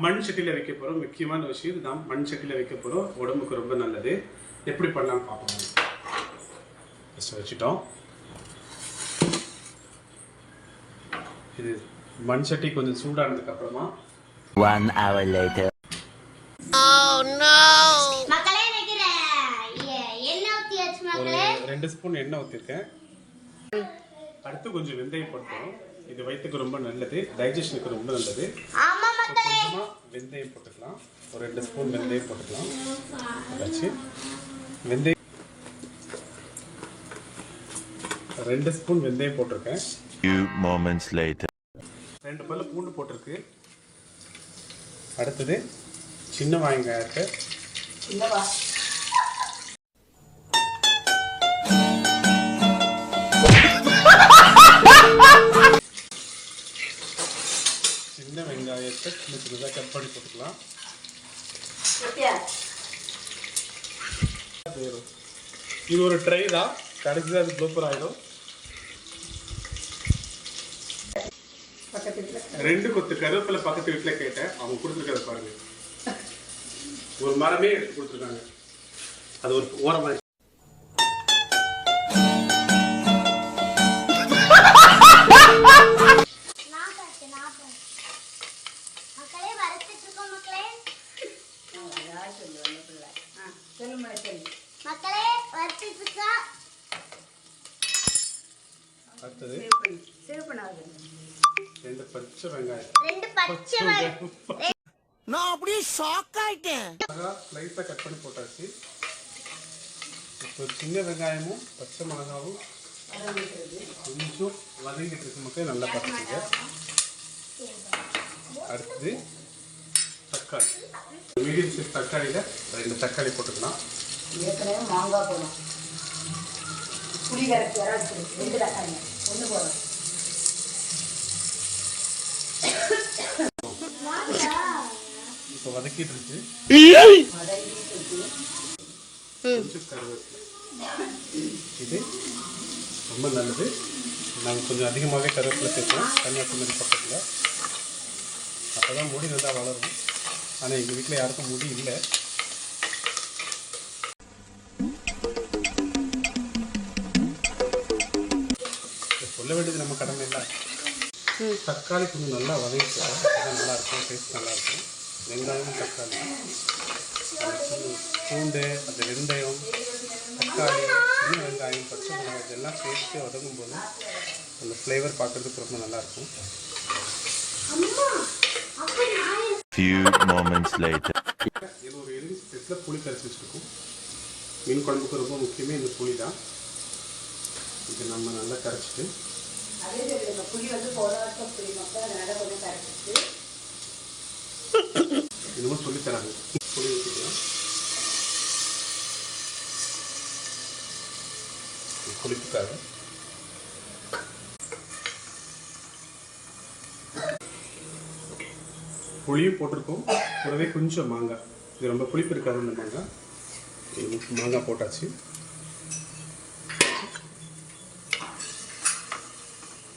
மண் சட்டியில் வைக்க போகிறோம். முக்கியமான விஷயம் இதுதான், மண் சட்டியில் வைக்க போகிறோம். உடம்புக்கு ரொம்ப நல்லது. எப்படி பண்ணலாம்னு பார்ப்போம். ஃபஸ்ட்டு வச்சுட்டோம். இது மண் சட்டி கொஞ்சம் சூடானதுக்கு அப்புறமா 1 hour later. ஒரு 2 ஸ்பூன் எண்ணெய் ஊற்றிருக்கேன். அடுத்து கொஞ்சம் வெந்தயம் போட்டுக்கணும். இது வயிற்றுக்கு ரொம்ப நல்லது, டைஜஷனுக்கு ரொம்ப நல்லது. கொஞ்சமாக வெந்தயம் போட்டுக்கலாம். ஒரு 2 ஸ்பூன் வெந்தயம் போட்டுக்கலாம். வச்சு வெந்தயம் 2 ஸ்பூன் வெந்தயம் போட்டிருக்கேன். Few moments later. 2 பல்லு பூண்டு போட்டிருக்கு. அடுத்தது சின்ன வெங்காயத்தை சின்ன சின்னதாக கட் பண்ணி போட்டுக்கலாம். இது ஒரு ட்ரை தான், கடைசியாக அது ப்ளூப்பர் ஆகிடும். 2 கொத்து கருவேப்பிலை பக்கத்து வீட்டில் கேட்டேன், அவங்க கொடுத்துருக்கத பாருங்க. ஒரு மரமே எடுத்து கொடுத்துருக்காங்க. அது ஒரு ஓரமாக அடுத்தது 2 பச்சை வெங்காயம். நான் அப்படியே ஷாக் ஆயிட்டேன். லைட்டாக கட் பண்ணி போட்டாச்சு. இப்போ சின்ன வெங்காயமும் பச்சை மிளகாவும் கொஞ்சம் வதங்கிட்டு இருக்க மட்டும் நல்லா பார்த்துக்கோங்க. அடுத்தது தக்காளி, மீடியம் சைஸ் தக்காளியில் 2 தக்காளி போட்டுக்கலாம். ஏற்கனவே மாங்காய் போடும், புளி கரைச்சி 2 தக்காளி 1 போடும். இப்போ வதக்கிட்டு இருக்கு. கொஞ்சம் கருவேப்பிலை, இது ரொம்ப நல்லது. நாங்கள் கொஞ்சம் அதிகமாகவே கருவேப்பிலை சேர்ப்போம் கன்னியாகுமரி பக்கத்தில். அப்போ தான் முடி நல்லா வளரும். ஆனால் எங்கள் வீட்டில் யாருக்கும் முடி இல்லை. சொல்ல வேண்டியது நம்ம கடமை இல்லை. தக்காளி கொஞ்சம் நல்லா வதக்கிட்டா நல்லாயிருக்கும், டேஸ்ட் நல்லாயிருக்கும். வெங்காயம் தக்காளி, பூண்டு, அந்த வெந்தயம், தக்காளி, சின்ன வெங்காயம், பச்சை மிளகாய் இதெல்லாம் சேர்த்து வதங்கும் போது அந்த ஃப்ளேவர் பார்க்குறதுக்கு ரொம்ப நல்லாயிருக்கும். Few moments later. இது ஒரு எலுமிச்சை சைஸில் புளி கரைச்சி வச்சுருக்கோம். மீன் குழம்புக்கு ரொம்ப முக்கியமே இந்த புளி தான். இது நம்ம நல்லா கரைச்சிட்டு புளி வந்து போன வருஷம் புளி மக்கள் அதனால கொஞ்சம் கரைச்சிட்டு இன்னமும் சொல்லித்தராங்க. புளி ஊற்றிக்கலாம். புளிப்புக்காக புளியும் போட்டிருக்கோம். கூடவே கொஞ்சம் மாங்காய், இது ரொம்ப புளிப்பு இருக்காது இந்த மாங்காய். மாங்காய் போட்டாச்சு.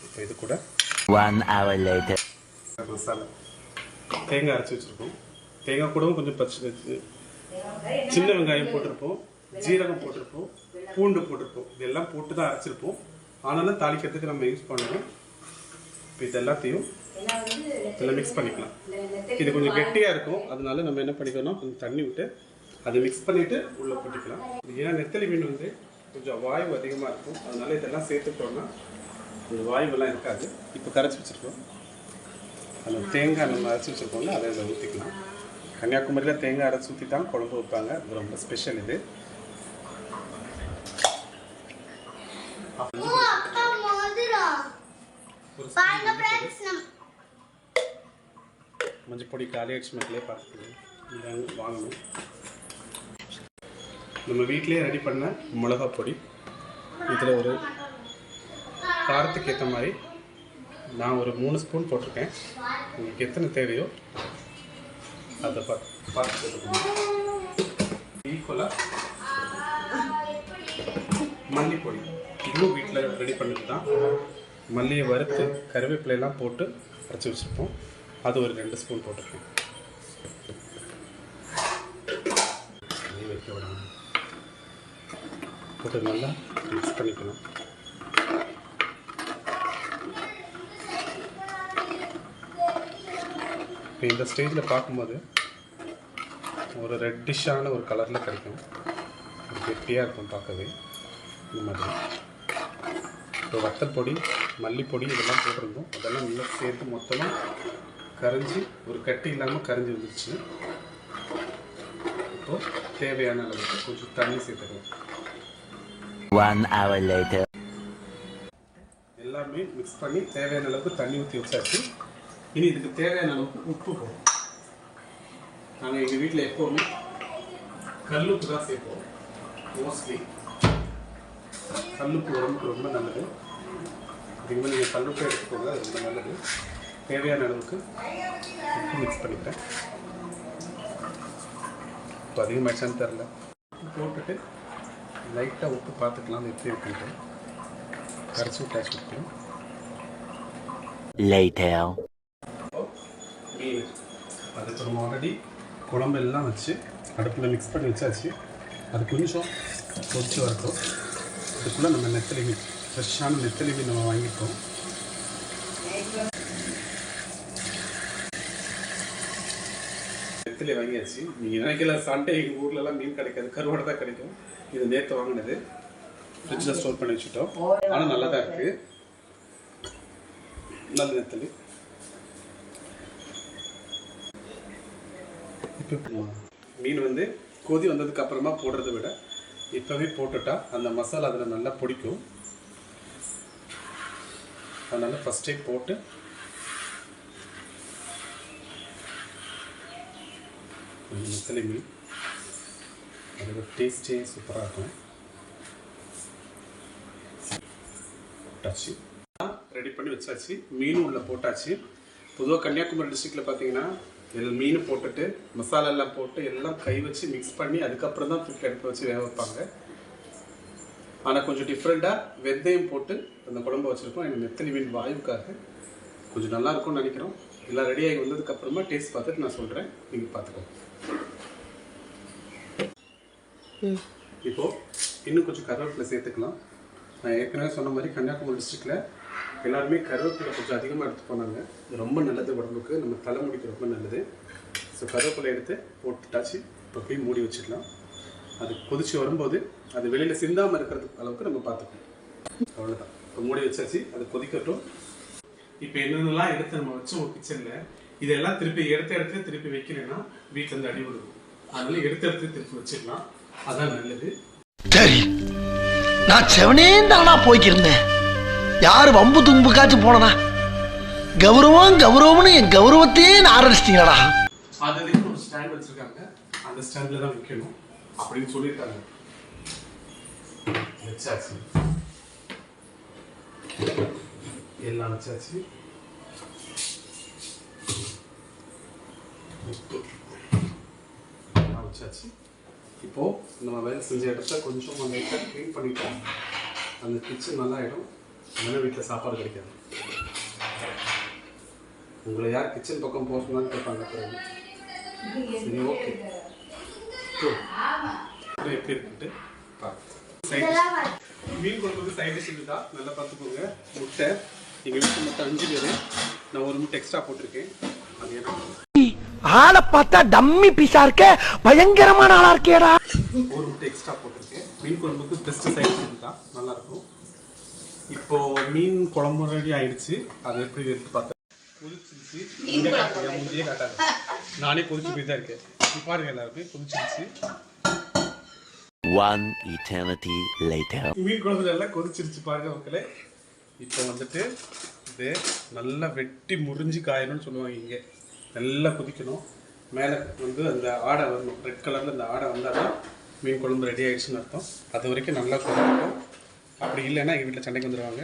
இப்போ இது கூட 1 hour later. மசாலா தேங்காய் அரைச்சி வச்சுருக்கோம். தேங்காய் கூடவும் கொஞ்சம் பச்சை சின்ன வெங்காயம் போட்டிருப்போம், ஜீரகம் போட்டிருப்போம், பூண்டு போட்டிருப்போம். இதெல்லாம் போட்டு தான் அரைச்சிருப்போம். ஆனாலும் தாளிக்கிறதுக்கு நம்ம யூஸ் பண்ணுவோம். இப்போ இது எல்லாத்தையும் இதில் மிக்ஸ் பண்ணிக்கலாம். இது கொஞ்சம் கெட்டியாக இருக்கும், அதனால நம்ம என்ன பண்ணிக்கணும், கொஞ்சம் தண்ணி விட்டு அதை மிக்ஸ் பண்ணிவிட்டு உள்ளே போட்டுக்கலாம். ஏன்னா நெத்தலி மீன் வந்து கொஞ்சம் வாயு அதிகமாக இருக்கும், அதனால இதெல்லாம் சேர்த்துட்டோம்னா இந்த வாயுவெல்லாம் இருக்காது. இப்போ கரைச்சி வச்சுருக்கோம். அதில் தேங்காய் நம்ம அரைச்சி வச்சுருக்கோம்ல, அதை இதில் ஊற்றிக்கலாம். கன்னியாகுமரியில் தேங்காய் அரைச்சி ஊற்றி தான் குழம்பு வைப்பாங்க. அது ரொம்ப ஸ்பெஷல். இது மஞ்சள் பொடி காலி ஆயிடுச்சு மக்களே, பார்த்துக்கணும் வாங்கணும். நம்ம வீட்டிலே ரெடி பண்ண மிளகா பொடி. இதில் ஒரு காரத்துக்கு ஏற்ற மாதிரி நான் ஒரு 3 ஸ்பூன் போட்டிருக்கேன். உங்களுக்கு எத்தனை தேவையோ அதை பார்த்து போட்டுக்கணும். ஈக்குவலாக மல்லிப்பொடி, இதுவும் வீட்டில் ரெடி பண்ணது தான். மல்லியை வறுத்து கருவேப்பிலையெல்லாம் போட்டு அரைச்சி வச்சுருப்போம். அது ஒரு 2 ஸ்பூன் போட்டிருக்கேன். வைக்க விடணும். போட்டு நல்லா மிக்ஸ் பண்ணிக்கணும். இப்போ இந்த ஸ்டேஜில் பார்க்கும்போது ஒரு ரெட்டிஷான ஒரு கலரில் கிடைக்கும். ஒரு கெட்டியாக இருக்கும் பார்க்கவே. இந்த மாதிரி இப்போ வத்தல் பொடி, மல்லிப்பொடி இதெல்லாம் போட்டிருந்தோம். அதெல்லாம் நல்லா சேர்த்து மொத்தமாக கரைஞ்சி ஒரு கட்டி இல்லாமல் கரைஞ்சி வந்துருச்சு. இப்போது தேவையான அளவுக்கு கொஞ்சம் தண்ணி சேர்த்துக்கலாம். 1 hour later. எல்லாமே மிக்ஸ் பண்ணி தேவையான அளவுக்கு தண்ணி ஊற்றி வச்சாச்சு. இனி இதுக்கு தேவையான அளவுக்கு உப்பு போடும். நாங்கள் எங்கள் வீட்டில் எப்போவுமே கல்லுப்பு தான் சேர்ப்போம். மோஸ்ட்லி கல்லுப்பு உடம்புக்கு ரொம்ப நல்லது. அதிகமாக நீங்கள் கல்லுப்பு எடுத்துக்கோங்க, அது ரொம்ப நல்லது. தேவையான அளவுக்கு உப்பு மிக்ஸ் பண்ணிக்கிறேன். இப்போ அதிகமாகிடுச்சான்னு தெரில. உப்பு போட்டுட்டு லைட்டாக உப்பு பார்த்துக்கலாம் எப்படி இருக்குன்ட்டு கரைச்சி விட்டாச்சு உப்பு. Later. மீன் அதுக்கு நம்ம ஆல்ரெடி குழம்பெல்லாம் வச்சு அடுப்பில் மிக்ஸ் பண்ணி வச்சாச்சு. அது கொஞ்சம் கொதிச்சு வரட்டும். அதுக்குள்ளே நம்ம நெத்தலி மீன், ஃப்ரெஷ்ஷான நெத்தலி மீன் நம்ம வாங்கிட்டோம். நெத்தலி வாங்கியாச்சு. நீங்கள் நினைக்கல சண்டே எங்கள் ஊர்லலாம் மீன் கிடைக்காது, கருவாடை தான் கிடைக்கும். இது நேற்று வாங்கினது, ஃப்ரிட்ஜில் ஸ்டோர் பண்ணி வச்சுட்டோம். ஆனால் நல்லா தான் இருக்குது. நல்ல நெத்தலி. இப்போ மீன் வந்து கொதி வந்ததுக்கு அப்புறமா போடுறத விட இப்போவே போட்டுட்டா அந்த மசாலா அதில் நல்லா பிடிக்கும். அதனால் ஃபஸ்ட்டே போட்டு கொஞ்சம் நெத்தலி மீன், அதோட டேஸ்டே சூப்பராக இருக்கும். போட்டாச்சு, ரெடி பண்ணி வச்சாச்சு. மீனும் உள்ள போட்டாச்சு. பொதுவாக கன்னியாகுமரி டிஸ்ட்ரிக்டில் பார்த்தீங்கன்னா மீன் போட்டுட்டு மசாலா எல்லாம் போட்டு எல்லாம் கை வச்சு மிக்ஸ் பண்ணி அதுக்கப்புறம் தான் தூக்கி அடுப்பு வச்சு வேக வைப்பாங்க. ஆனால் கொஞ்சம் டிஃப்ரெண்ட்டாக வெந்தயம் போட்டு அந்த குழம்பு வச்சுருக்கோம். எனக்கு நெத்தலி மீன் வாயுக்காக கொஞ்சம் நல்லா இருக்கும்னு நினைக்கிறோம். எல்லாம் ரெடியாகி வந்ததுக்கப்புறமா டேஸ்ட் பார்த்துட்டு நான் சொல்கிறேன், நீங்கள் பார்த்துக்கோங்க. இப்போது இன்னும் கொஞ்சம் கருவேப்பிலை சேர்த்துக்கலாம். நான் ஏற்கனவே சொன்ன மாதிரி கன்னியாகுமரி டிஸ்ட்ரிக்டில் எல்லாருமே கருவேப்பிலை கொஞ்சம் அதிகமாக எடுத்து போனாங்க. இது ரொம்ப நல்லது உடம்புக்கு, நம்ம தலைமுடிக்கு ரொம்ப நல்லது. ஸோ கருவேப்பிலை எடுத்து போட்டுட்டாச்சு. இப்போ போய் மூடி வச்சுக்கலாம். அது கொதிச்சு வரும்போது அது வெளியில் சிந்தாமல் இருக்கிறது அளவுக்கு நம்ம பார்த்துக்கணும். அவ்வளோதான். இப்போ மூடி வச்சாச்சு, அது கொதிக்கட்டும். இப்போ என்னென்னலாம் எடுத்து நம்ம வச்சோம் கிச்சனில், இதெல்லாம் திருப்பி எடுத்த இடத்துல திருப்பி வைக்கலைன்னா வீட்டிலேருந்து அடி விடுவோம். அதனால எடுத்த இடத்துல திருப்பி வச்சுக்கலாம், அதான் நல்லது. சரி, நான் செவனே தானா போய்க்கிருந்தேன். யாரு வம்பு தும்புக்காச்சும் போனனா? கௌரவம் கௌரவம்னு என் கௌரவத்தையே ஆரம்பிச்சிட்டீங்களா? அதுக்கு ஒரு ஸ்டாண்ட் வச்சிருக்காங்க, அந்த ஸ்டாண்ட்ல தான் வைக்கணும் அப்படின்னு சொல்லியிருக்காங்க. வச்சாச்சு, எல்லாம் வச்சாச்சு. எல்லாம் வச்சாச்சு. இப்போ நம்ம வேலை செஞ்ச இடத்த கொஞ்சம் அந்த இடத்த க்ளீன் பண்ணிட்டோம். அந்த கிச்சன் நல்லா ஆகிடும். அதனால வீட்டில் சாப்பாடு கிடைக்காது. உங்களை யார் கிச்சன் பக்கம் போக சொன்னாலும் கேட்பாங்க. சரி, ஓகே. எப்படி இருக்குன்ட்டு மீன் குழம்புக்கு சைட் டிஷ் இதுதான். நல்லா பார்த்துக்கோங்க. முட்டை, எங்கள் வீட்டு மொத்தம் 5 பேர். நான் ஒரு முட்டை எக்ஸ்ட்ரா போட்டிருக்கேன். அது ஏன்னா ஆளை பார்த்தா டம்மி பீஸா இருக்க, பயங்கரமான ஆளா இருக்கேடா. ஒரு முட்டை எக்ஸ்ட்ரா போட்டிருக்கேன். மீன் குழம்புக்கு பெஸ்ட் சைட் டிஷ் இதுதான், நல்லா இருக்கும். இப்போ மீன் குழம்பு ரெடி ஆயிடுச்சு. அது எப்படி எடுத்து பார்த்தேன், கொதிச்சிருச்சு. முந்தையே காட்டாது, நானே கொதிச்சு போய் தான் இருக்கேன். பாருங்க, எல்லாருமே கொதிச்சிருச்சு. 1 eternity later. மீன் குழம்புல எல்லாம் கொதிச்சிருச்சு பாருங்க மக்களே. இப்போ வந்துட்டு இது நல்லா வெட்டி முறிஞ்சு காயணும்னு சொல்லுவாங்க. இங்கே நல்லா கொதிக்கணும். மேலே வந்து அந்த ஆடை வரணும், ரெட் கலரில் அந்த ஆடை வந்தால் தான் மீன் குழம்பு ரெடி ஆகிடுச்சுன்னு அர்த்தம். அது வரைக்கும் நல்லா கொதிக்கணும். அப்படி இல்லைன்னா எங்கள் வீட்டில் சண்டைக்கு வந்துடுவாங்க,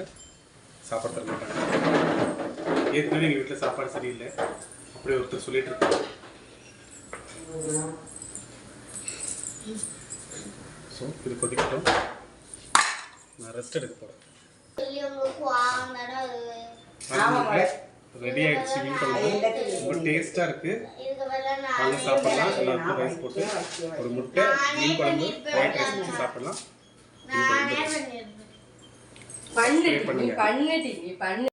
சாப்பாடு தர மாட்டாங்க. ஏற்கனவே எங்கள் வீட்டில் சாப்பாடு சரியில்லை, அப்படியே ஒருத்தர் சொல்லிட்டு இருக்காங்க. ஸோ இது கொதிக்கட்டும். நான் ரெஸ்ட் எடுக்க போகிறேன். ரெடி ஆயிடுச்சு மீன் குழம்பு. ரொம்ப டேஸ்டா இருக்கு. வாங்க சாப்பிடலாம். எல்லாருக்கும் ரைஸ் போட்டு ஒரு முட்டை, மீன் குழம்பு, ஒயிட் ரைஸ் வச்சு சாப்பிடலாம். மீன் குழம்பு பண்ணிட்டு நீ பண்ணு